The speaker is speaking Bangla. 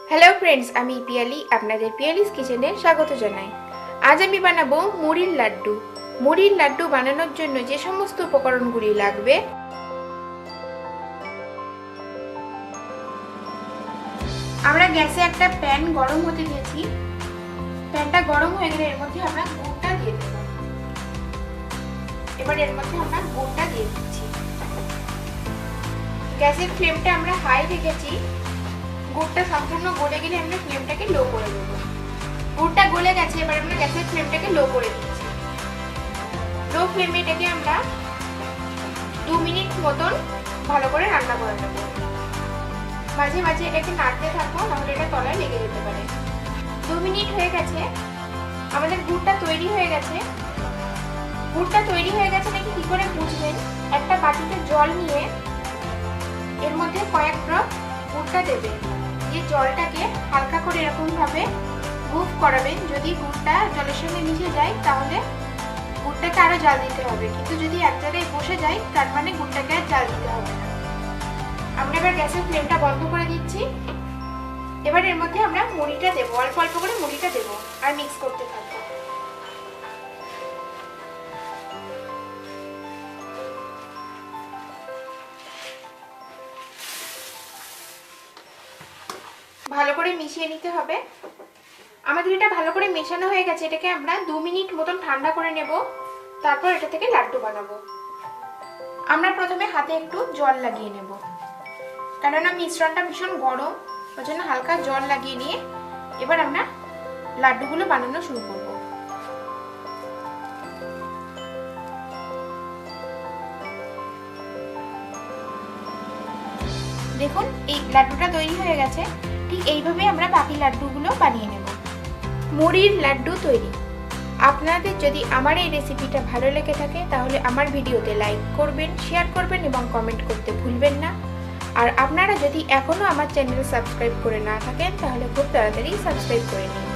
हेलो फ्रेंड्स, आमी पियाली आपनादेर पियालिस किचेने स्वागत जानाई। आज आमी बानाबो मुरिर लाड्डू। मुरिर लाड्डू बानानोर जोन्नो जे समस्त उपकरणगुली लागबे आमरा ग्यासे एकटा पैन गरम होते दिएछि। पैनटा गरम हये गेले एर मध्ये आमरा गुड़टा दिये देब। एबार एर मध्ये आमरा गुड़टा दिये दिচ্ছি। গ্যাসের ফ্লেমটা আমরা হাই রেখেছি। গুড়টা সম্পূর্ণ গলে গেলে আমরা ফ্লেমটাকে লো করে দেব। গুড়টা গলে গেছে, এবার আমরা গ্যাসের ফ্লেমটাকে লো করে দিচ্ছি। লো ফ্লেমে এটাকে আমরা 2 মিনিট মতন ভালো করে রান্না করে নেব। মাঝে মাঝে এটাকে নাড়তে থাকবো, নাহলে এটা তলায় লেগে যেতে পারে। 2 মিনিট হয়ে গেছে, আমাদের গুড়টা তৈরি হয়ে গেছে। গুড়টা তৈরি হয়ে গেছে নাকি কি করে বুঝবেন? একটা বাটিতে জল নিয়ে এর মধ্যে কয়েক ড্রপ গুড়টা দেবেন। এই জলটাকে হালকা করে এরকম ভাবে মুভ করাবেন। যদি গুড়টা জলের সঙ্গে মিশে যায় তাহলে গুড়টাকে আরো জাল দিতে হবে, কিন্তু যদি এক জায়গায় বসে যায় তার মানে গুড়টাকে আর জাল দিতে হবে না। আমরা এবার গ্যাসের ফ্লেমটা বন্ধ করে দিচ্ছি। এবার এর মধ্যে আমরা মুড়িটা দেবো, অল্প অল্প করে মুড়িটা দেবো আর মিক্স করতে থাকবো। ভালো করে মিশিয়ে নিতে হবে। আমাদের এটা ভালো করে মেশানো হয়ে গেছে। এটাকে আমরা 2 মিনিট মতন ঠান্ডা করে নেব, তারপর এটা থেকে লাড্ডু বানাবো। আমরা প্রথমে হাতে একটু জল লাগিয়ে নেব, কেননা মিশ্রণটা ভীষণ গরম, ওই জন্য হালকা জল লাগিয়ে নিয়ে এবার আমরা লাড্ডুগুলো বানানো শুরু করব। দেখুন এই লাড্ডুটা তৈরি হয়ে গেছে। ঠিক এইভাবে আমরা বাকি লাড্ডুগুলো বানিয়ে নেব। মুড়ির লাড্ডু তৈরি। আপনাদের যদি আমার এই রেসিপিটা ভালো লেগে থাকে তাহলে আমার ভিডিওতে লাইক করবেন, শেয়ার করবেন এবং কমেন্ট করতে ভুলবেন না। আর আপনারা যদি এখনো আমার চ্যানেল সাবস্ক্রাইব করে না থাকেন তাহলে খুব তাড়াতাড়ি সাবস্ক্রাইব করে নিন।